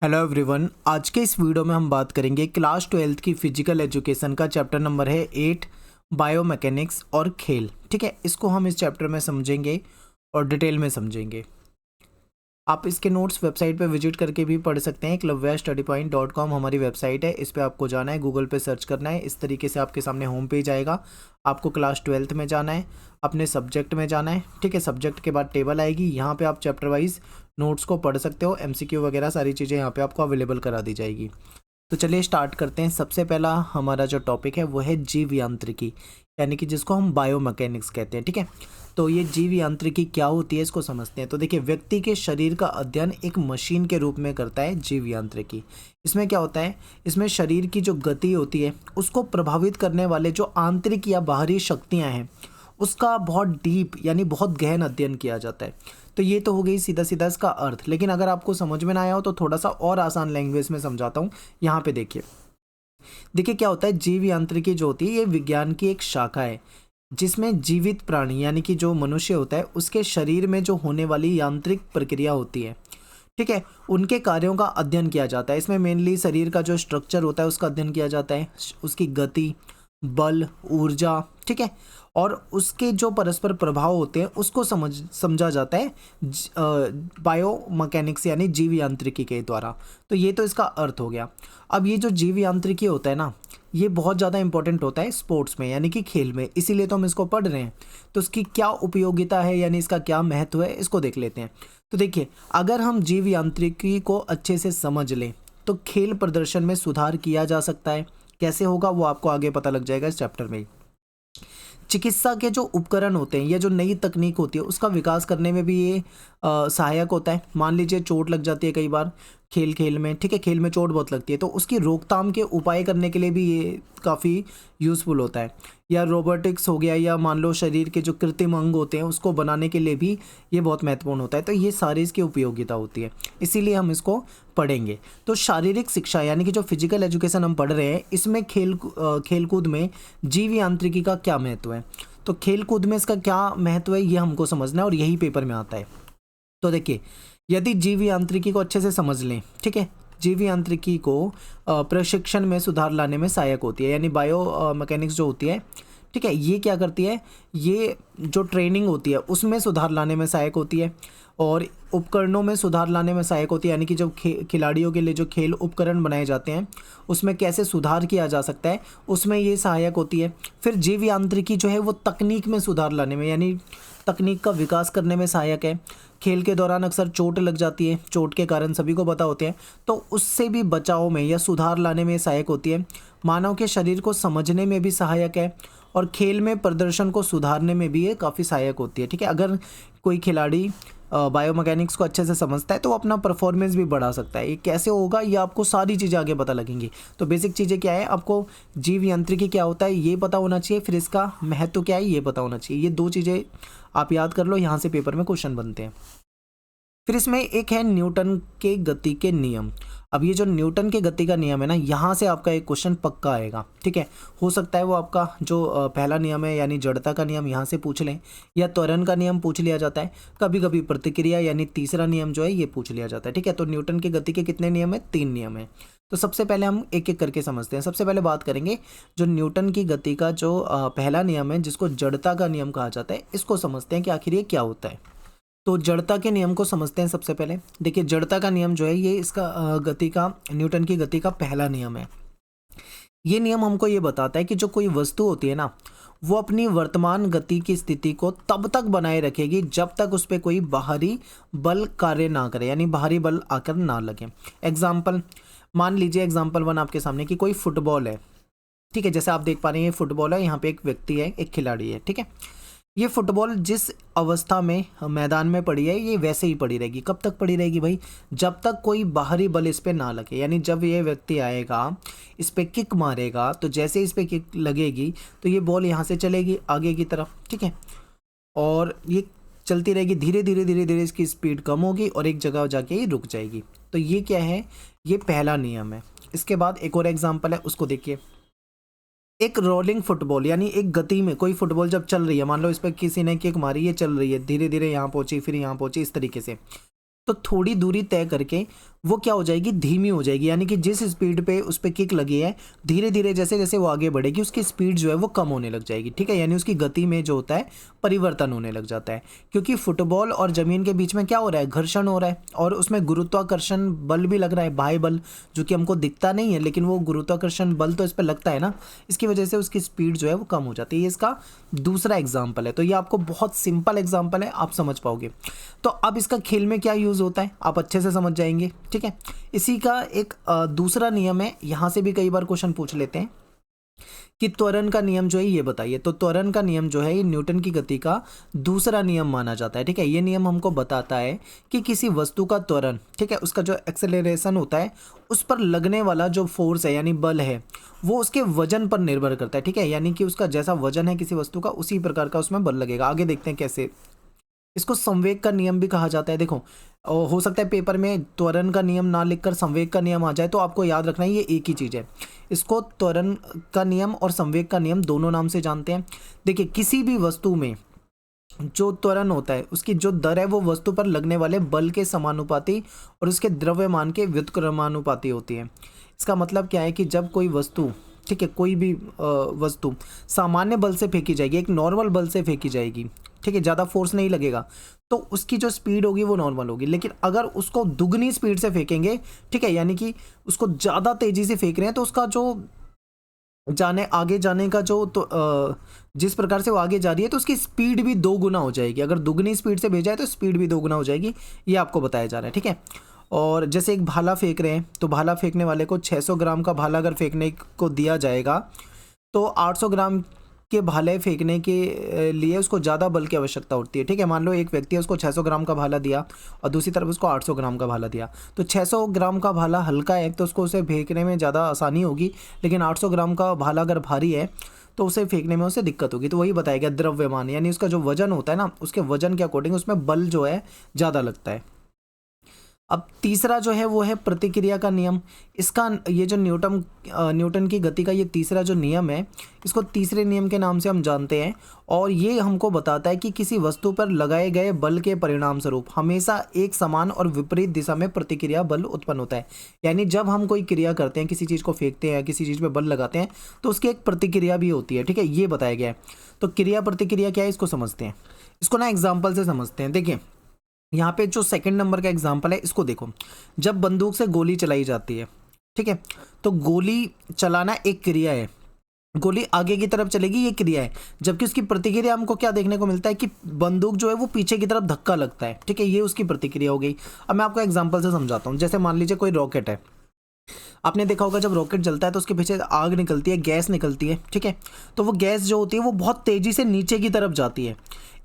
Hello everyone, आज के इस वीडियो में हम बात करेंगे क्लास 12th की फिजिकल एजुकेशन का चैप्टर नंबर है 8 बायोमैकेनिक्स और खेल। ठीक है, इसको हम इस चैप्टर में समझेंगे और डिटेल में समझेंगे। आप इसके नोट्स वेबसाइट पे विजिट करके भी पढ़ सकते हैं। eklavyastudypoint.com हमारी वेबसाइट है, इस पे आपको जाना है, गूगल पे सर्च करना है। इस तरीके से आपके सामने होम पेज आएगा। आपको क्लास 12th में जाना है, अपने सब्जेक्ट में जाना है। ठीक है, सब्जेक्ट के बाद टेबल आएगी, यहाँ पे आप चैप्टर वाइज नोट्स को पढ़ सकते हो। MCQ वगैरह सारी चीज़ें यहाँ पे आपको अवेलेबल करा दी जाएगी। तो चलिए स्टार्ट करते हैं। सबसे पहला हमारा जो टॉपिक है वो है जीव यांत्रिकी, यानी कि जिसको हम बायोमैकेनिक्स कहते हैं। ठीक है, तो ये जीव यांत्रिकी क्या होती है इसको समझते हैं। तो देखिए, व्यक्ति के शरीर का अध्ययन एक मशीन के रूप में करता है जीव यांत्रिकी। इसमें क्या होता है, इसमें शरीर की जो गति होती है उसको प्रभावित करने वाले जो आंतरिक या बाहरी शक्तियाँ हैं उसका बहुत डीप यानी बहुत गहन अध्ययन किया जाता है। तो ये तो हो गई सीधा सीधा इसका अर्थ। लेकिन अगर आपको समझ में ना आया हो तो थोड़ा सा और आसान लैंग्वेज में समझाता हूँ। यहाँ पे देखिए क्या होता है। जीव यांत्रिकी जो होती है ये विज्ञान की एक शाखा है जिसमें जीवित प्राणी यानी कि जो मनुष्य होता है उसके शरीर में जो होने वाली यांत्रिक प्रक्रिया होती है, ठीक है, उनके कार्यों का अध्ययन किया जाता है। इसमें मेनली शरीर का जो स्ट्रक्चर होता है उसका अध्ययन किया जाता है, उसकी गति, बल, ऊर्जा, ठीक है, और उसके जो परस्पर प्रभाव होते हैं उसको समझा जाता है बायोमैकेनिक्स यानी जीव यांत्रिकी के द्वारा। तो ये तो इसका अर्थ हो गया। अब ये जो जीव यांत्रिकी होता है ना, ये बहुत ज़्यादा इंपॉर्टेंट होता है स्पोर्ट्स में यानी कि खेल में, इसीलिए तो हम इसको पढ़ रहे हैं। तो इसकी क्या उपयोगिता है यानी इसका क्या महत्व है, इसको देख लेते हैं। तो देखिए, अगर हम जीव यांत्रिकी को अच्छे से समझ लें तो खेल प्रदर्शन में सुधार किया जा सकता है। कैसे होगा वो आपको आगे पता लग जाएगा इस चैप्टर में। चिकित्सा के जो उपकरण होते हैं या जो नई तकनीक होती है उसका विकास करने में भी ये सहायक होता है। मान लीजिए चोट लग जाती है कई बार खेल में, ठीक है, खेल में चोट बहुत लगती है तो उसकी रोकथाम के उपाय करने के लिए भी ये काफ़ी यूज़फुल होता है। या रोबोटिक्स हो गया, या मान लो शरीर के जो कृत्रिम अंग होते हैं उसको बनाने के लिए भी ये बहुत महत्वपूर्ण होता है। तो ये सारी इसकी उपयोगिता होती है, इसीलिए हम इसको पढ़ेंगे। तो शारीरिक शिक्षा यानी कि जो फिजिकल एजुकेशन हम पढ़ रहे हैं इसमें खेलकूद में जीव यांत्रिकी का क्या महत्व है। तो खेलकूद में इसका क्या महत्व है ये हमको समझना है और यही पेपर में आता है। तो देखिए, यदि जीव यांत्रिकी को अच्छे से समझ लें, ठीक है, जीव यांत्रिकी को प्रशिक्षण में सुधार लाने में सहायक होती है। यानी बायो मैकेनिक्स जो होती है, ठीक है, ये क्या करती है, ये जो ट्रेनिंग होती है उसमें सुधार लाने में सहायक होती है और उपकरणों में सुधार लाने में सहायक होती है। यानी कि जब खिलाड़ियों के लिए जो खेल उपकरण बनाए जाते हैं उसमें कैसे सुधार किया जा सकता है उसमें ये सहायक होती है। फिर जीव यांत्रिकी जो है वो तकनीक में सुधार लाने में यानी तकनीक का विकास करने में सहायक है। खेल के दौरान अक्सर चोट लग जाती है, चोट के कारण सभी को पता होते हैं, तो उससे भी बचाव में या सुधार लाने में सहायक होती है। मानव के शरीर को समझने में भी सहायक है और खेल में प्रदर्शन को सुधारने में भी ये काफ़ी सहायक होती है। ठीक है, अगर कोई खिलाड़ी बायोमैकेनिक्स को अच्छे से समझता है तो वो अपना परफॉर्मेंस भी बढ़ा सकता है। ये कैसे होगा ये आपको सारी चीज़ें आगे पता लगेंगी। तो बेसिक चीज़ें क्या है, आपको जीव यांत्रिकी क्या होता है ये पता होना चाहिए, फिर इसका महत्व क्या है ये पता होना चाहिए। ये दो चीज़ें आप याद कर लो, यहाँ से पेपर में क्वेश्चन बनते हैं। फिर इसमें एक है न्यूटन के गति के नियम। अब ये जो न्यूटन के गति का नियम है ना, यहाँ से आपका एक क्वेश्चन पक्का आएगा। ठीक है, हो सकता है वो आपका जो पहला नियम है यानी जड़ता का नियम यहाँ से पूछ लें, या त्वरण का नियम पूछ लिया जाता है, कभी कभी प्रतिक्रिया यानी तीसरा नियम जो है ये पूछ लिया जाता है। ठीक है, तो न्यूटन की गति के कितने नियम है, 3 नियम है। तो सबसे पहले हम एक एक करके समझते हैं। सबसे पहले बात करेंगे जो न्यूटन की गति का जो पहला नियम है जिसको जड़ता का नियम कहा जाता है, इसको समझते हैं कि आखिर ये क्या होता है। तो जड़ता के नियम को समझते हैं सबसे पहले। देखिए, जड़ता का नियम जो है ये इसका गति का, न्यूटन की गति का पहला नियम है। ये नियम हमको ये बताता है कि जो कोई वस्तु होती है ना वो अपनी वर्तमान गति की स्थिति को तब तक बनाए रखेगी जब तक उस पर कोई बाहरी बल कार्य ना करे, यानी बाहरी बल आकर ना लगे। एग्जाम्पल मान लीजिए, एग्जाम्पल 1 आपके सामने कि कोई फुटबॉल है। ठीक है, जैसे आप देख पा रहे हैं ये फुटबॉल है, यहाँ पे एक व्यक्ति है, एक खिलाड़ी है। ठीक है, ये फुटबॉल जिस अवस्था में मैदान में पड़ी है ये वैसे ही पड़ी रहेगी। कब तक पड़ी रहेगी भाई, जब तक कोई बाहरी बल इस पे ना लगे। यानी जब ये व्यक्ति आएगा, इस पे किक मारेगा, तो जैसे इस पे किक लगेगी तो ये बॉल यहाँ से चलेगी आगे की तरफ। ठीक है, और ये चलती रहेगी, धीरे धीरे धीरे धीरे इसकी स्पीड कम होगी और एक जगह जाके ये रुक जाएगी। तो ये क्या है, ये पहला नियम है। इसके बाद एक और एग्जाम्पल है, उसको देखिए। एक रोलिंग फुटबॉल यानी एक गति में कोई फुटबॉल जब चल रही है, मान लो इस पर किसी ने किक मारी, ये चल रही है, धीरे धीरे यहाँ पहुंची, फिर यहाँ पहुंची, इस तरीके से। तो थोड़ी दूरी तय करके वो क्या हो जाएगी, धीमी हो जाएगी। यानी कि जिस स्पीड पे उस पर किक लगी है, धीरे धीरे जैसे जैसे वो आगे बढ़ेगी उसकी स्पीड जो है वो कम होने लग जाएगी। ठीक है, यानी उसकी गति में जो होता है परिवर्तन होने लग जाता है। क्योंकि फुटबॉल और ज़मीन के बीच में क्या हो रहा है, घर्षण हो रहा है, और उसमें गुरुत्वाकर्षण बल भी लग रहा है, बाह्य बल, जो कि हमको दिखता नहीं है, लेकिन वो गुरुत्वाकर्षण बल तो इस पर लगता है ना, इसकी वजह से उसकी स्पीड जो है वो कम हो जाती है। ये इसका दूसरा एग्जाम्पल है। तो ये आपको बहुत सिंपल एग्जाम्पल है, आप समझ पाओगे। तो अब इसका खेल में क्या यूज़ होता है आप अच्छे से समझ जाएंगे। ठीक है, इसी का एक दूसरा नियम है, यहाँ से भी कई बार क्वेश्चन पूछ लेते हैं कि त्वरण का नियम जो है ये बताइए। तो त्वरण का नियम जो है ये न्यूटन की गति का दूसरा नियम माना जाता है। ठीक है, ये नियम हमको बताता है कि किसी वस्तु का त्वरण, ठीक है, उसका जो एक्सेलरेशन होता है उस पर लगने वाला जो फोर्स है यानी बल है वो उसके वजन पर निर्भर करता है। ठीक है, यानी कि उसका जैसा वजन है किसी वस्तु का उसी प्रकार का उसमें बल लगेगा। आगे देखते हैं कैसे। इसको संवेग का नियम भी कहा जाता है। देखो, हो सकता है पेपर में त्वरण का नियम ना लिखकर संवेग का नियम आ जाए, तो आपको याद रखना है ये एक ही चीज़ है। इसको त्वरण का नियम और संवेग का नियम दोनों नाम से जानते हैं। देखिए, किसी भी वस्तु में जो त्वरण होता है उसकी जो दर है वो वस्तु पर लगने वाले बल के समानुपाती और उसके द्रव्यमान के व्युत्क्रमानुपाती होती है। इसका मतलब क्या है कि जब कोई वस्तु, ठीक है, कोई भी वस्तु सामान्य बल से फेंकी जाएगी, एक नॉर्मल बल से फेंकी जाएगी, ठीक है, ज़्यादा फोर्स नहीं लगेगा, तो उसकी जो स्पीड होगी वो नॉर्मल होगी। लेकिन अगर उसको दुगनी स्पीड से फेंकेंगे, ठीक है, यानी कि उसको ज़्यादा तेज़ी से फेंक रहे हैं, तो उसका जो आगे जाने का जो जिस प्रकार से वो आगे जा रही है तो उसकी स्पीड भी 2 गुना हो जाएगी। अगर दुगनी स्पीड से भेजा है तो स्पीड भी 2 गुना हो जाएगी। ये आपको बताया जा रहा है। ठीक है, और जैसे एक भाला फेंक रहे हैं, तो भाला फेंकने वाले को 600 ग्राम का भाला अगर फेंकने को दिया जाएगा तो 800 ग्राम के भाले फेंकने के लिए उसको ज़्यादा बल की आवश्यकता होती है। ठीक है, मान लो एक व्यक्ति है, उसको 600 ग्राम का भाला दिया और दूसरी तरफ उसको 800 ग्राम का भाला दिया, तो 600 ग्राम का भाला हल्का है तो उसको उसे फेंकने में ज़्यादा आसानी होगी, लेकिन 800 ग्राम का भाला अगर भारी है तो उसे फेंकने में उसे दिक्कत होगी। तो वही बताया गया, द्रव्यमान, यानी उसका जो वजन होता है ना, उसके वजन के अकॉर्डिंग उसमें बल जो है ज़्यादा लगता है। अब तीसरा जो है वो है प्रतिक्रिया का नियम। इसका ये जो न्यूटन की गति का ये तीसरा जो नियम है, इसको तीसरे नियम के नाम से हम जानते हैं, और ये हमको बताता है कि किसी वस्तु पर लगाए गए बल के परिणाम स्वरूप हमेशा एक समान और विपरीत दिशा में प्रतिक्रिया बल उत्पन्न होता है। यानी जब हम कोई क्रिया करते हैं, किसी चीज़ को फेंकते हैं, किसी चीज़ पर बल लगाते हैं, तो उसकी एक प्रतिक्रिया भी होती है। ठीक है, ये बताया गया है। तो क्रिया प्रतिक्रिया क्या है इसको समझते हैं। इसको ना एग्जाम्पल से समझते हैं। देखिए, यहाँ पे जो सेकंड नंबर का एग्जाम्पल है इसको देखो। जब बंदूक से गोली चलाई जाती है, ठीक है, तो गोली चलाना एक क्रिया है, गोली आगे की तरफ चलेगी, ये क्रिया है। जबकि उसकी प्रतिक्रिया हमको क्या देखने को मिलता है कि बंदूक जो है वो पीछे की तरफ धक्का लगता है। ठीक है, ये उसकी प्रतिक्रिया हो गई। अब मैं आपको एग्जाम्पल से समझाता हूँ। जैसे मान लीजिए कोई रॉकेट है, आपने देखा होगा जब रॉकेट जलता है तो उसके पीछे आग निकलती है, गैस निकलती है। ठीक है, तो वो गैस जो होती है वो बहुत तेज़ी से नीचे की तरफ जाती है,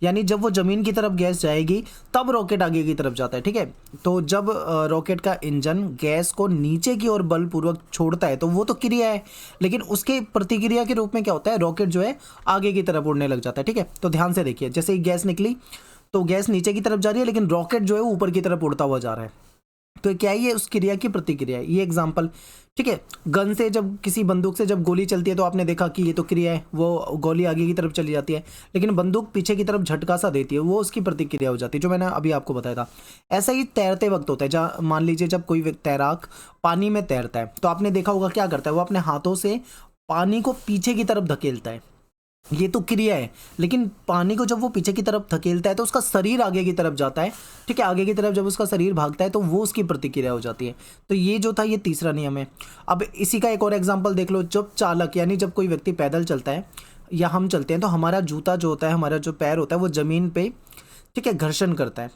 यानी जब वो ज़मीन की तरफ गैस जाएगी तब रॉकेट आगे की तरफ जाता है। ठीक है, तो जब रॉकेट का इंजन गैस को नीचे की ओर बलपूर्वक छोड़ता है तो वो तो क्रिया है, लेकिन उसके प्रतिक्रिया के रूप में क्या होता है, रॉकेट जो है आगे की तरफ उड़ने लग जाता है। ठीक है, तो ध्यान से देखिए, जैसे ही गैस निकली तो गैस नीचे की तरफ जा रही है, लेकिन रॉकेट जो है ऊपर की तरफ उड़ता हुआ जा रहा है। तो क्या है, ये उस क्रिया की प्रतिक्रिया है। ये एग्जाम्पल। ठीक है, गन से जब किसी बंदूक से जब गोली चलती है तो आपने देखा कि ये तो क्रिया है, वो गोली आगे की तरफ चली जाती है, लेकिन बंदूक पीछे की तरफ झटका सा देती है, वो उसकी प्रतिक्रिया हो जाती है, जो मैंने अभी आपको बताया था। ऐसा ही तैरते वक्त होता है। जहाँ मान लीजिए जब कोई तैराक पानी में तैरता है तो आपने देखा होगा क्या करता है, वो अपने हाथों से पानी को पीछे की तरफ धकेलता है, ये तो क्रिया है। लेकिन पानी को जब वो पीछे की तरफ धकेलता है तो उसका शरीर आगे की तरफ जाता है। ठीक है, आगे की तरफ जब उसका शरीर भागता है तो वो उसकी प्रतिक्रिया हो जाती है। तो ये जो था ये तीसरा नियम है। अब इसी का एक और एग्जांपल देख लो। जब चालक यानी जब कोई व्यक्ति पैदल चलता है या हम चलते हैं तो हमारा जूता जो होता है, हमारा जो पैर होता है वो ज़मीन पे, ठीक है, घर्षण करता है,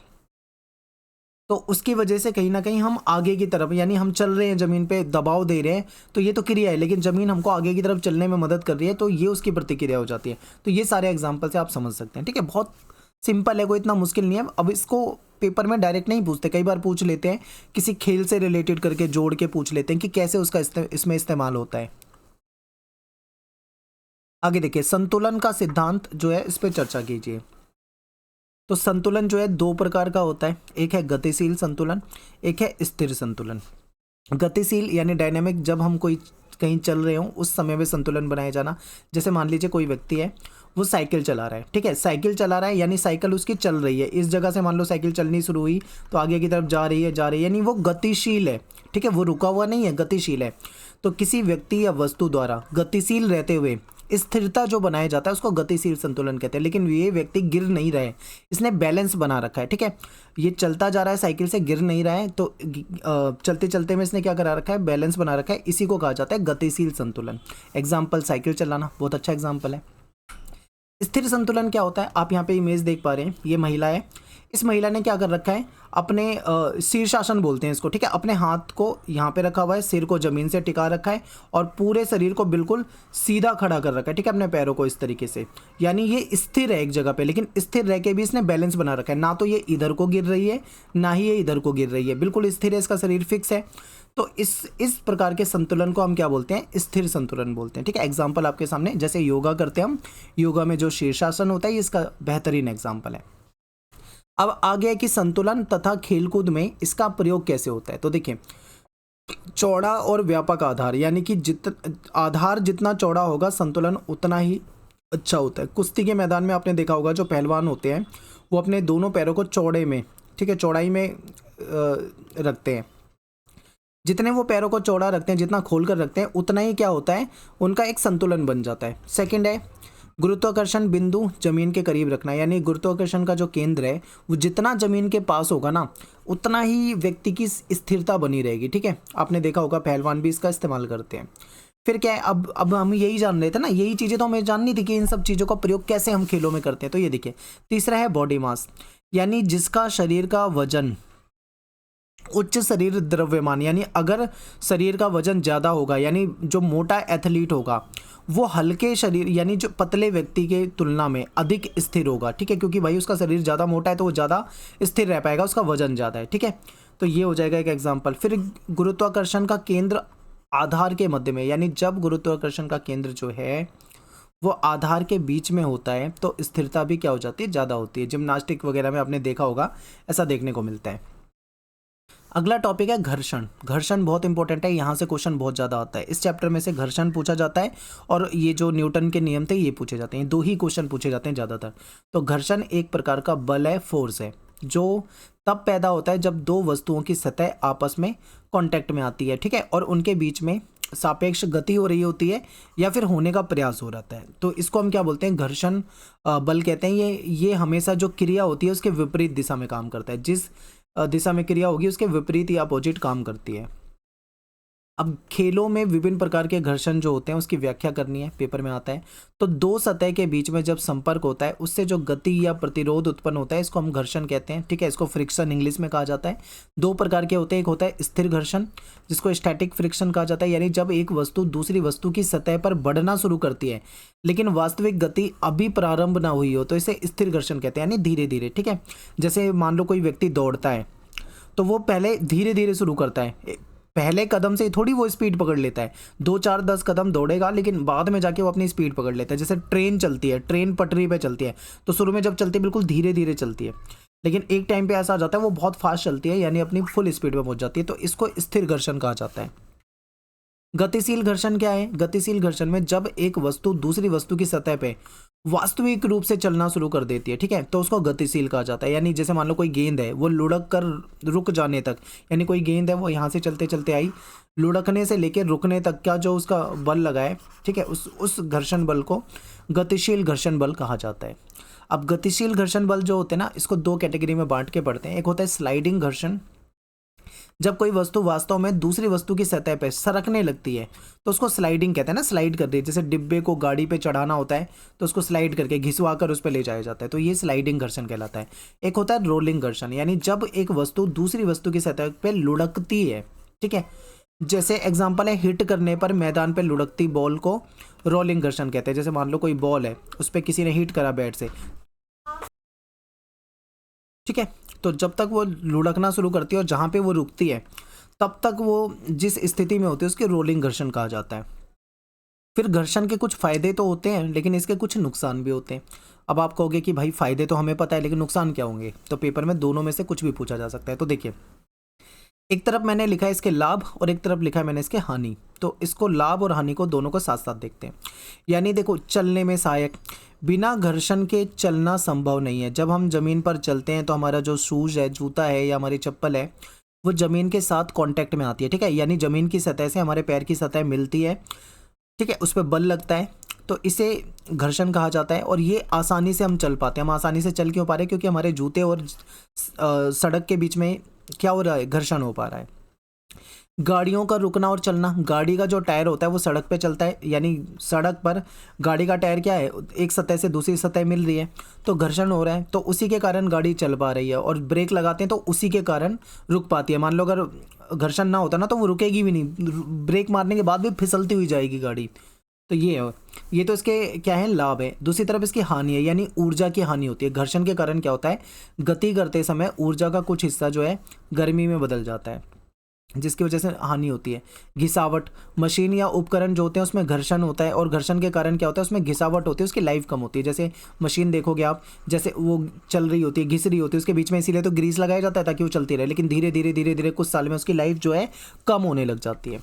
तो उसकी वजह से कहीं ना कहीं हम आगे की तरफ, यानी हम चल रहे हैं ज़मीन पे, दबाव दे रहे हैं, तो ये तो क्रिया है, लेकिन ज़मीन हमको आगे की तरफ चलने में मदद कर रही है, तो ये उसकी प्रतिक्रिया हो जाती है। तो ये सारे एग्जाम्पल से आप समझ सकते हैं। ठीक है, बहुत सिंपल है, कोई इतना मुश्किल नहीं है। अब इसको पेपर में डायरेक्ट नहीं पूछते, कई बार पूछ लेते हैं, किसी खेल से रिलेटेड करके जोड़ के पूछ लेते हैं कि कैसे उसका इसमें इस्तेमाल होता है। आगे देखिए, संतुलन का सिद्धांत जो है इस पर चर्चा कीजिए। तो संतुलन जो है 2 प्रकार का होता है, एक है गतिशील संतुलन, एक है स्थिर संतुलन। गतिशील यानी डायनेमिक, जब हम कोई कहीं चल रहे हों उस समय में संतुलन बनाया जाना। जैसे मान लीजिए कोई व्यक्ति है, वो साइकिल चला रहा है, ठीक है, साइकिल चला रहा है यानी साइकिल उसकी चल रही है, इस जगह से मान लो साइकिल चलनी शुरू हुई तो आगे की तरफ जा रही है यानी वो गतिशील है, ठीक है, वो रुका हुआ नहीं है, गतिशील है। तो किसी व्यक्ति या वस्तु द्वारा गतिशील रहते हुए स्थिरता जो बनाया जाता है उसको गतिशील संतुलन कहते हैं। लेकिन ये व्यक्ति गिर नहीं रहा है, इसने बैलेंस बना रखा है, ठीक है, ये चलता जा रहा है साइकिल से, गिर नहीं रहा है, तो चलते चलते में इसने क्या करा रखा है, बैलेंस बना रखा है, इसी को कहा जाता है गतिशील संतुलन। एग्जाम्पल साइकिल चलाना बहुत अच्छा एग्जाम्पल है। स्थिर संतुलन क्या होता है, आप यहाँ पे इमेज देख पा रहे हैं, ये महिला है, इस महिला ने क्या कर रखा है, अपने शीर्षासन बोलते हैं इसको, ठीक है, अपने हाथ को यहाँ पे रखा हुआ है, सिर को जमीन से टिका रखा है और पूरे शरीर को बिल्कुल सीधा खड़ा कर रखा है, ठीक है, अपने पैरों को इस तरीके से, यानी ये स्थिर है एक जगह पे, लेकिन स्थिर रह के भी इसने बैलेंस बना रखा है, ना तो ये इधर को गिर रही है ना ही ये इधर को गिर रही है, बिल्कुल स्थिर है, इसका शरीर फिक्स है। तो इस प्रकार के संतुलन को हम क्या बोलते हैं, स्थिर संतुलन बोलते हैं, ठीक है। एग्जाम्पल आपके सामने, जैसे योगा करते हैं हम, योगा में जो शीर्षासन होता है ये इसका बेहतरीन एग्जाम्पल है। अब आगे है कि संतुलन तथा खेलकूद में इसका प्रयोग कैसे होता है। तो देखिए, चौड़ा और व्यापक आधार, यानी कि आधार जितना चौड़ा होगा संतुलन उतना ही अच्छा होता है। कुश्ती के मैदान में आपने देखा होगा जो पहलवान होते हैं वो अपने दोनों पैरों को चौड़े में, ठीक है, चौड़ाई में रखते हैं, जितने वो पैरों को चौड़ा रखते हैं, जितना खोल कर रखते हैं, उतना ही क्या होता है, उनका एक संतुलन बन जाता है। सेकंड है गुरुत्वाकर्षण बिंदु जमीन के करीब रखना, यानी गुरुत्वाकर्षण का जो केंद्र है वो जितना जमीन के पास होगा ना उतना ही व्यक्ति की स्थिरता बनी रहेगी, ठीक है। आपने देखा होगा पहलवान भी इसका इस्तेमाल करते हैं। फिर क्या है, अब हम यही जान रहे थे ना, यही चीज़ें तो हमें जाननी थी कि इन सब चीज़ों का प्रयोग कैसे हम खेलों में करते हैं। तो ये देखिए, तीसरा है बॉडी मास, यानी जिसका शरीर का वजन उच्च शरीर द्रव्यमान, यानी अगर शरीर का वजन ज़्यादा होगा, यानी जो मोटा एथलीट होगा वो हल्के शरीर यानी जो पतले व्यक्ति के तुलना में अधिक स्थिर होगा, ठीक है, क्योंकि भाई उसका शरीर ज़्यादा मोटा है तो वो ज़्यादा स्थिर रह पाएगा, उसका वजन ज़्यादा है, ठीक है। तो ये हो जाएगा एक एग्जाम्पल। फिर गुरुत्वाकर्षण का केंद्र आधार के मध्य में, यानी जब गुरुत्वाकर्षण का केंद्र जो है वो आधार के बीच में होता है तो स्थिरता भी क्या हो जाती है, ज़्यादा होती है। जिम्नास्टिक वगैरह में आपने देखा होगा ऐसा देखने को मिलता है। अगला टॉपिक है घर्षण। घर्षण बहुत इंपॉर्टेंट है, यहाँ से क्वेश्चन बहुत ज़्यादा आता है, इस चैप्टर में से घर्षण पूछा जाता है और ये जो न्यूटन के नियम थे ये पूछे जाते हैं, 2 ही क्वेश्चन पूछे जाते हैं ज़्यादातर। तो घर्षण एक प्रकार का बल है, फोर्स है, जो तब पैदा होता है जब 2 वस्तुओं की सतह आपस में कांटेक्ट में आती है, ठीक है, और उनके बीच में सापेक्ष गति हो रही होती है या फिर होने का प्रयास हो रहता है। तो इसको हम क्या बोलते हैं, घर्षण बल कहते हैं। ये हमेशा जो क्रिया होती है उसके विपरीत दिशा में काम करता है, जिस दिशा में क्रिया होगी उसके विपरीत या अपोजिट काम करती है। अब खेलों में विभिन्न प्रकार के घर्षण जो होते हैं उसकी व्याख्या करनी है, पेपर में आता है। तो 2 सतह के बीच में जब संपर्क होता है उससे जो गति या प्रतिरोध उत्पन्न होता है इसको हम घर्षण कहते हैं, ठीक है, इसको फ्रिक्शन इंग्लिश में कहा जाता है। 2 प्रकार के होते हैं, एक होता है स्थिर घर्षण जिसको स्टैटिक फ्रिक्शन कहा जाता है, यानी जब एक वस्तु दूसरी वस्तु की सतह पर बढ़ना शुरू करती है लेकिन वास्तविक गति अभी प्रारंभ ना हुई हो तो इसे स्थिर घर्षण कहते हैं, यानी धीरे धीरे, ठीक है। जैसे मान लो कोई व्यक्ति दौड़ता है तो वो पहले धीरे धीरे शुरू करता है, पहले कदम से थोड़ी वो स्पीड पकड़ लेता है, 2 4 10 कदम दौड़ेगा लेकिन बाद में जाके वो अपनी स्पीड पकड़ लेता है। जैसे ट्रेन चलती है, ट्रेन पटरी पे चलती है तो शुरू में जब चलती है बिल्कुल धीरे धीरे चलती है, लेकिन एक टाइम पे ऐसा आ जाता है वो बहुत फास्ट चलती है, यानी अपनी फुल स्पीड पे पहुंच जाती है, तो इसको स्थिर घर्षण कहा जाता है। गतिशील घर्षण क्या है, गतिशील घर्षण में जब एक वस्तु दूसरी वस्तु की सतह पे वास्तविक रूप से चलना शुरू कर देती है, ठीक है, तो उसको गतिशील कहा जाता है। यानी जैसे मान लो कोई गेंद है वो लुढ़क कर रुक जाने तक, यानी कोई गेंद है वो यहाँ से चलते चलते आई, लुढ़कने से लेकर रुकने तक का जो उसका बल लगा है, ठीक है, उस घर्षण बल को गतिशील घर्षण बल कहा जाता है। अब गतिशील घर्षण बल जो होते हैं ना इसको 2 कैटेगरी में बांट के पढ़ते हैं। एक होता है स्लाइडिंग घर्षण, जब कोई वस्तु वास्तव में दूसरी वस्तु की सतह पे सरकने लगती है तो उसको स्लाइडिंग कहते हैं ना, स्लाइड कर दी, जैसे डिब्बे को गाड़ी पे चढ़ाना होता है तो उसको स्लाइड करके घिसवा कर उस पर ले जाया जाता है, तो ये स्लाइडिंग घर्षण कहलाता है। एक होता है रोलिंग घर्षण, यानी जब एक वस्तु दूसरी वस्तु की सतह पे लुढ़कती है, ठीक है, जैसे एग्जाम्पल है हिट करने पर मैदान पे लुढ़कती बॉल को रोलिंग घर्षण कहते हैं। जैसे मान लो कोई बॉल है उस पर किसी ने हिट करा बैट से, ठीक है, तो जब तक वो लुढ़कना शुरू करती है और जहाँ पे वो रुकती है तब तक वो जिस स्थिति में होती है उसके रोलिंग घर्षण कहा जाता है। फिर घर्षण के कुछ फायदे तो होते हैं लेकिन इसके कुछ नुकसान भी होते हैं। अब आप कहोगे कि भाई फायदे तो हमें पता है लेकिन नुकसान क्या होंगे, तो पेपर में दोनों में से कुछ भी पूछा जा सकता है। तो देखिए, एक तरफ मैंने लिखा है इसके लाभ और एक तरफ लिखा है मैंने इसके हानि। तो इसको लाभ और हानि को दोनों को साथ साथ देखते हैं। यानी देखो, चलने में सहायक, बिना घर्षण के चलना संभव नहीं है। जब हम ज़मीन पर चलते हैं तो हमारा जो शूज़ है, जूता है या हमारी चप्पल है, वो ज़मीन के साथ कांटेक्ट में आती है, ठीक है। यानी ज़मीन की सतह से हमारे पैर की सतह मिलती है, ठीक है, उस पर बल लगता है, तो इसे घर्षण कहा जाता है। और ये आसानी से हम चल पाते हैं। हम आसानी से चल क्यों पा रहे हैं? क्योंकि हमारे जूते और सड़क के बीच में क्या हो रहा है? घर्षण हो पा रहा है। गाड़ियों का रुकना और चलना, गाड़ी का जो टायर होता है वो सड़क पे चलता है, यानी सड़क पर गाड़ी का टायर क्या है, एक सतह से दूसरी सतह मिल रही है, तो घर्षण हो रहा है, तो उसी के कारण गाड़ी चल पा रही है। और ब्रेक लगाते हैं तो उसी के कारण रुक पाती है। मान लो अगर घर्षण ना होता ना तो वो रुकेगी भी नहीं, ब्रेक मारने के बाद भी फिसलती हुई जाएगी गाड़ी। तो ये है, ये तो इसके क्या है, लाभ है। दूसरी तरफ इसकी हानि है, यानी ऊर्जा की हानि होती है। घर्षण के कारण क्या होता है, गति करते समय ऊर्जा का कुछ हिस्सा जो है गर्मी में बदल जाता है, जिसकी वजह से हानि होती है। घिसावट, मशीन या उपकरण जो होते हैं उसमें घर्षण होता है और घर्षण के कारण क्या होता है, उसमें घिसावट होती है, उसकी लाइफ कम होती है। जैसे मशीन देखोगे आप, जैसे वो चल रही होती है, घिस रही होती है उसके बीच में, इसीलिए तो ग्रीस लगाया जाता है ताकि वो चलती रहे, लेकिन धीरे धीरे धीरे धीरे कुछ साल में उसकी लाइफ जो है कम होने लग जाती है।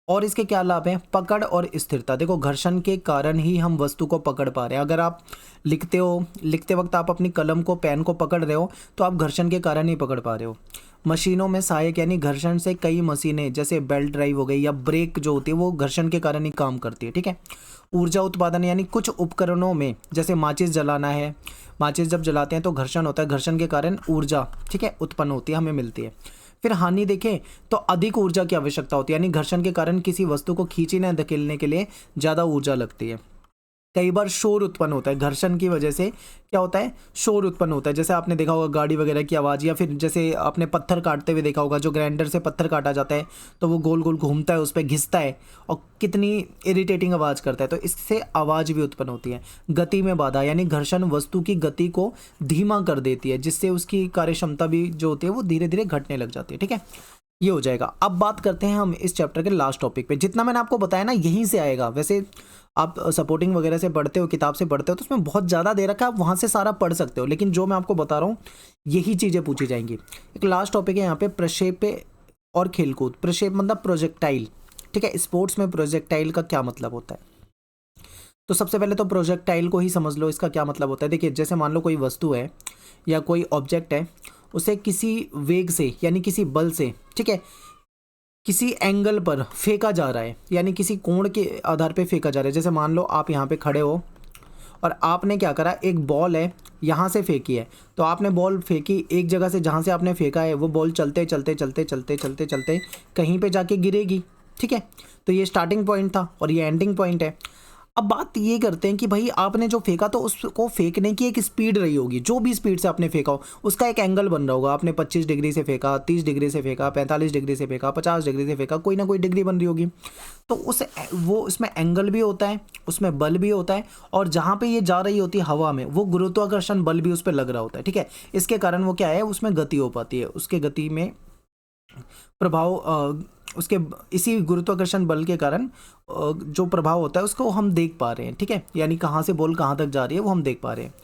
और इसके क्या लाभ हैं? पकड़ और स्थिरता। देखो, घर्षण के कारण ही हम वस्तु को पकड़ पा रहे हैं। अगर आप लिखते हो, लिखते वक्त आप अपनी कलम को, पेन को पकड़ रहे हो, तो आप घर्षण के कारण ही पकड़ पा रहे हो। मशीनों में सहायक, यानी घर्षण से कई मशीनें जैसे बेल्ट ड्राइव हो गई या ब्रेक जो होती है वो घर्षण के कारण ही काम करती है, ठीक है। ऊर्जा उत्पादन, यानी कुछ उपकरणों में जैसे माचिस जलाना है, माचिस जब जलाते हैं तो घर्षण होता है, घर्षण के कारण ऊर्जा, ठीक है, उत्पन्न होती है, हमें मिलती है। फिर हानि देखें तो अधिक ऊर्जा की आवश्यकता होती है, यानी घर्षण के कारण किसी वस्तु को खींचने धकेलने के लिए ज़्यादा ऊर्जा लगती है। कई बार शोर उत्पन्न होता है, घर्षण की वजह से क्या होता है, शोर उत्पन्न होता है। जैसे आपने देखा होगा गाड़ी वगैरह की आवाज़, या फिर जैसे आपने पत्थर काटते हुए देखा होगा, जो ग्राइंडर से पत्थर काटा जाता है तो वो गोल गोल घूमता है, उस पर घिसता है और कितनी इरिटेटिंग आवाज़ करता है, तो इससे आवाज़ भी उत्पन्न होती है। गति में बाधा, यानी घर्षण वस्तु की गति को धीमा कर देती है, जिससे उसकी कार्यक्षमता भी जो होती है वो धीरे धीरे घटने लग जाती है, ठीक है। ये हो जाएगा। अब बात करते हैं हम इस चैप्टर के लास्ट टॉपिक पे। जितना मैंने आपको बताया ना यहीं से आएगा। वैसे आप सपोर्टिंग वगैरह से पढ़ते हो, किताब से पढ़ते हो, तो उसमें बहुत ज़्यादा दे रखा है, आप वहाँ से सारा पढ़ सकते हो, लेकिन जो मैं आपको बता रहा हूँ यही चीज़ें पूछी जाएंगी। एक लास्ट टॉपिक है यहाँ पे, प्रक्षेप और खेलकूद। प्रक्षेप मतलब प्रोजेक्टाइल, ठीक है। स्पोर्ट्स में प्रोजेक्टाइल का क्या मतलब होता है? तो सबसे पहले तो प्रोजेक्टाइल को ही समझ लो, इसका क्या मतलब होता है। देखिए, जैसे मान लो कोई वस्तु है या कोई ऑब्जेक्ट है, उसे किसी वेग से यानी किसी बल से, ठीक है, किसी एंगल पर फेंका जा रहा है, यानी किसी कोण के आधार पे फेंका जा रहा है। जैसे मान लो आप यहाँ पे खड़े हो और आपने क्या करा, एक बॉल है यहाँ से फेंकी है, तो आपने बॉल फेंकी एक जगह से, जहाँ से आपने फेंका है वो बॉल चलते चलते चलते चलते चलते चलते कहीं पे जाके गिरेगी, ठीक है। तो ये स्टार्टिंग पॉइंट था और ये एंडिंग पॉइंट है। अब बात ये करते हैं कि भाई आपने जो फेंका तो उसको फेंकने की एक स्पीड रही होगी, जो भी स्पीड से आपने फेंका हो उसका एक एंगल बन रहा होगा। आपने 25 डिग्री से फेंका, 30 डिग्री से फेंका, 45 डिग्री से फेंका, 50 डिग्री से फेंका, कोई ना कोई डिग्री बन रही होगी। तो उसमें एंगल भी होता है, उसमें बल भी होता है, और जहाँ पे ये जा रही होती है हवा में, वो गुरुत्वाकर्षण बल भी उस पर लग रहा होता है, ठीक है। इसके कारण वो क्या है, उसमें गति हो पाती है, उसके गति में प्रभाव, उसके इसी गुरुत्वाकर्षण बल के कारण जो प्रभाव होता है उसको हम देख पा रहे हैं, ठीक है। यानी कहाँ से बॉल कहाँ तक जा रही है वो हम देख पा रहे हैं।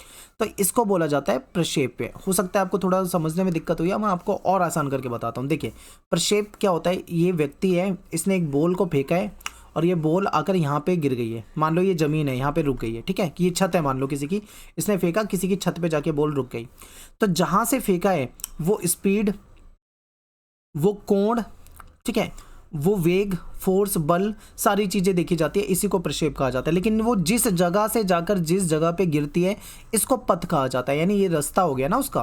तो इसको बोला जाता है प्रक्षेप। हो सकता है आपको थोड़ा समझने में दिक्कत हुई है, मैं आपको और आसान करके बताता हूँ। देखिए, प्रक्षेप क्या होता है, ये व्यक्ति है, इसने एक बॉल को फेंका है और ये बॉल आकर यहाँ पे गिर गई है। मान लो ये ज़मीन है, यहाँ पे रुक गई है, ठीक है। कि ये छत है, मान लो किसी की, इसने फेंका, किसी की छत पे जाके बॉल रुक गई। तो जहाँ से फेंका है वो स्पीड, वो कोण, ठीक है, वो वेग, फोर्स, बल, सारी चीज़ें देखी जाती है, इसी को प्रक्षेप कहा जाता है। लेकिन वो जिस जगह से जाकर जिस जगह पे गिरती है इसको पथ कहा जाता है, यानी ये रास्ता हो गया ना उसका।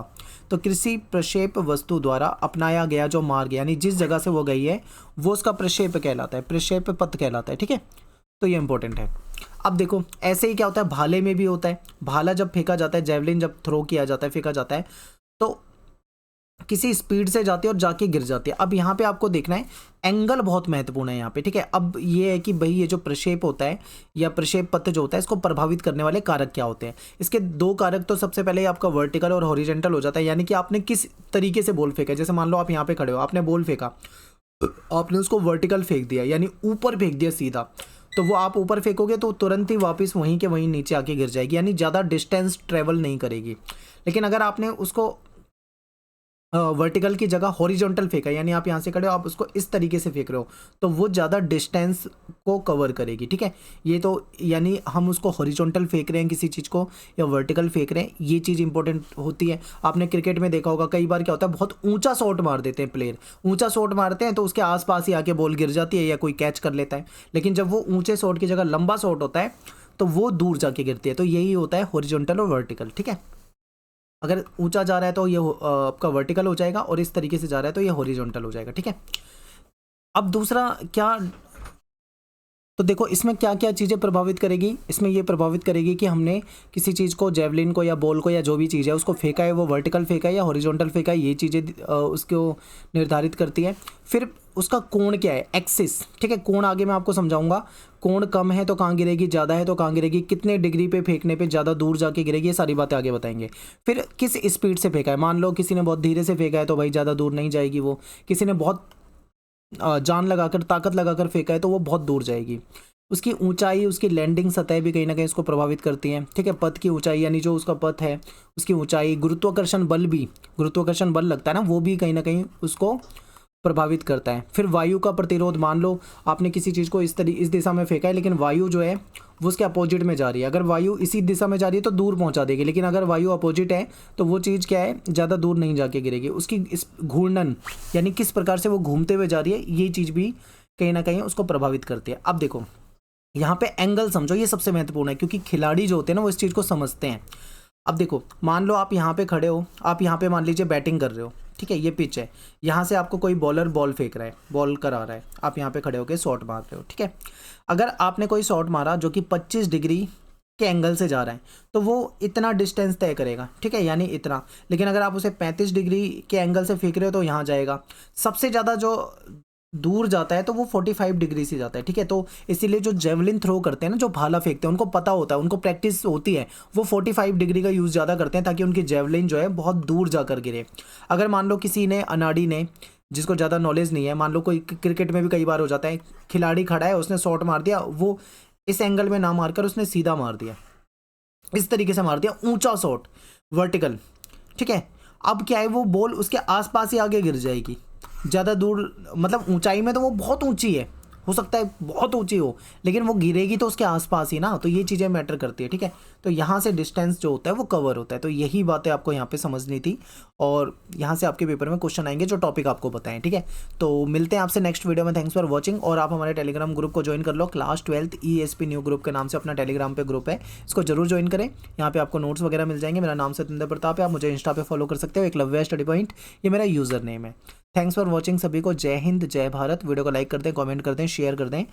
तो किसी प्रक्षेप वस्तु द्वारा अपनाया गया जो मार्ग, यानी जिस जगह से वो गई है वो उसका प्रक्षेप कहलाता है, प्रक्षेप पथ कहलाता है, ठीक है। तो ये इंपॉर्टेंट है। अब देखो, ऐसे ही क्या होता है, भाले में भी होता है। भाला जब फेंका जाता है, जेवलिन जब थ्रो किया जाता है, फेंका जाता है, तो किसी स्पीड से जाती है और जाके गिर जाती है। अब यहाँ पे आपको देखना है, एंगल बहुत महत्वपूर्ण है यहाँ पे, ठीक है। अब ये है कि भाई ये जो प्रक्षेप होता है या प्रक्षेप पथ जो होता है, इसको प्रभावित करने वाले कारक क्या होते हैं। इसके दो कारक, तो सबसे पहले आपका वर्टिकल और हॉरिजेंटल हो जाता है, यानी कि आपने किस तरीके से बॉल फेंका। जैसे मान लो आप यहाँ पे खड़े हो, आपने बॉल फेंका, आपने उसको वर्टिकल फेंक दिया, यानी ऊपर फेंक दिया सीधा, तो वो आप ऊपर फेंकोगे तो तुरंत ही वापस वहीं के वहीं नीचे आके गिर जाएगी, यानी ज़्यादा डिस्टेंस ट्रेवल नहीं करेगी। लेकिन अगर आपने उसको वर्टिकल की जगह हॉरिजॉन्टल फेंका, यानी आप यहाँ से खड़े हो, आप उसको इस तरीके से फेंक रहे हो, तो वो ज़्यादा डिस्टेंस को कवर करेगी, ठीक है। ये तो यानी हम उसको हॉरिजॉन्टल फेंक रहे हैं किसी चीज़ को या वर्टिकल फेंक रहे हैं, ये चीज़ इंपॉर्टेंट होती है। आपने क्रिकेट में देखा होगा कई बार क्या होता है, बहुत ऊंचा शॉट मार देते हैं प्लेयर, ऊंचा शॉट मारते हैं तो उसके आसपास ही आके बॉल गिर जाती है या कोई कैच कर लेता है, लेकिन जब वो ऊंचे शॉट की जगह लंबा शॉट होता है तो वो दूर जाके गिरती है। तो यही होता है हॉरिजॉन्टल और वर्टिकल, ठीक है। अगर ऊंचा जा रहा है तो ये आपका वर्टिकल हो जाएगा, और इस तरीके से जा रहा है तो ये हॉरिजॉन्टल हो जाएगा, ठीक है। अब दूसरा क्या, तो देखो इसमें क्या क्या चीज़ें प्रभावित करेगी, इसमें ये प्रभावित करेगी कि हमने किसी चीज़ को, जेवलिन को या बॉल को या जो भी चीज़ है उसको फेंका है, वो वर्टिकल फेंका है या हॉरिजॉन्टल फेंका है, ये चीज़ें उसको निर्धारित करती है। फिर उसका कोण क्या है, एक्सिस, ठीक है। कोण आगे मैं आपको समझाऊंगा, कोण कम है तो कहाँ गिरेगी, ज़्यादा है तो कहाँ गिरेगी, कितने डिग्री पे फेंकने पे ज़्यादा दूर जाके गिरेगी, ये सारी बातें आगे बताएंगे। फिर किस स्पीड से फेंका है, मान लो किसी ने बहुत धीरे से फेंका है तो भाई ज़्यादा दूर नहीं जाएगी वो, किसी ने बहुत जान लगाकर, ताकत लगाकर फेंका है तो वो बहुत दूर जाएगी। उसकी ऊंचाई, उसकी लैंडिंग सतह भी कहीं ना कहीं उसको प्रभावित करती हैं, ठीक है। पथ की ऊंचाई यानी जो उसका पथ है उसकी ऊंचाई, गुरुत्वाकर्षण बल भी, गुरुत्वाकर्षण बल लगता है ना, वो भी कहीं ना कहीं उसको प्रभावित करता है। फिर वायु का प्रतिरोध, मान लो आपने किसी चीज़ को इस दिशा में फेंका है, लेकिन वायु जो है वो उसके अपोजिट में जा रही है। अगर वायु इसी दिशा में जा रही है तो दूर पहुंचा देगी, लेकिन अगर वायु अपोजिट है तो वो चीज़ क्या है, ज़्यादा दूर नहीं जाके गिरेगी। उसकी इस घूर्णन यानी किस प्रकार से वो घूमते हुए जा रही है, ये चीज़ भी कहीं ना कहीं उसको प्रभावित करती है। अब देखो यहाँ पे एंगल समझो, ये सबसे महत्वपूर्ण है, क्योंकि खिलाड़ी जो होते हैं ना वो इस चीज़ को समझते हैं। अब देखो मान लो आप यहाँ पे खड़े हो, आप यहाँ पे मान लीजिए बैटिंग कर रहे हो, ठीक है, ये पिच है, यहाँ से आपको कोई बॉलर बॉल फेंक रहा है, बॉल करा रहा है, आप यहाँ पे खड़े होकर शॉट मार रहे हो, ठीक है। अगर आपने कोई शॉट मारा जो कि 25 डिग्री के एंगल से जा रहा है तो वो इतना डिस्टेंस तय करेगा, ठीक है, यानी इतना। लेकिन अगर आप उसे 35 डिग्री के एंगल से फेंक रहे हो तो यहाँ जाएगा। सबसे ज़्यादा जो दूर जाता है तो वो 45 डिग्री से जाता है, ठीक है। तो इसीलिए जो जेवलिन थ्रो करते हैं ना, जो भाला फेंकते हैं, उनको पता होता है, उनको प्रैक्टिस होती है, वो 45 डिग्री का यूज़ ज़्यादा करते हैं ताकि उनकी जेवलिन जो है बहुत दूर जाकर गिरे। अगर मान लो किसी ने, अनाड़ी ने, जिसको ज़्यादा नॉलेज नहीं है, मान लो कोई, क्रिकेट में भी कई बार हो जाता है, खिलाड़ी खड़ा है, उसने शॉट मार दिया, वो इस एंगल में ना मारकर उसने सीधा मार दिया, इस तरीके से मार दिया, ऊंचा शॉट वर्टिकल, ठीक है। अब क्या है, वो बॉल उसके आसपास ही आगे गिर जाएगी, ज़्यादा दूर, मतलब ऊंचाई में तो वो बहुत ऊंची है, हो सकता है बहुत ऊंची हो, लेकिन वो गिरेगी तो उसके आसपास ही ना, तो ये चीज़ें मैटर करती है, ठीक है। तो यहाँ से डिस्टेंस जो होता है वो कवर होता है। तो यही बातें आपको यहाँ पे समझनी थी, और यहाँ से आपके पेपर में क्वेश्चन आएंगे जो टॉपिक आपको बताएं, ठीक है। तो मिलते हैं आपसे नेक्स्ट वीडियो में। थैंक्स फॉर वॉचिंग, और आप हमारे टेलीग्राम ग्रुप को ज्वाइन कर लो, class 12th ESP new group के नाम से अपना टेलीग्राम पे ग्रुप है, इसको जरूर ज्वाइन करें। यहाँ पे आपको नोट्स वगैरह मिल जाएंगे। मेरा नाम सत्येंद्र प्रताप है, आप मुझे इंस्टा पे फॉलो कर सकते हो, एकलव्य स्टडी पॉइंट, ये मेरा यूज़र नेम है। थैंक्स फॉर वॉचिंग सभी को, जय हिंद जय भारत। वीडियो को लाइक कर दें, कमेंट कर दें, शेयर कर दें।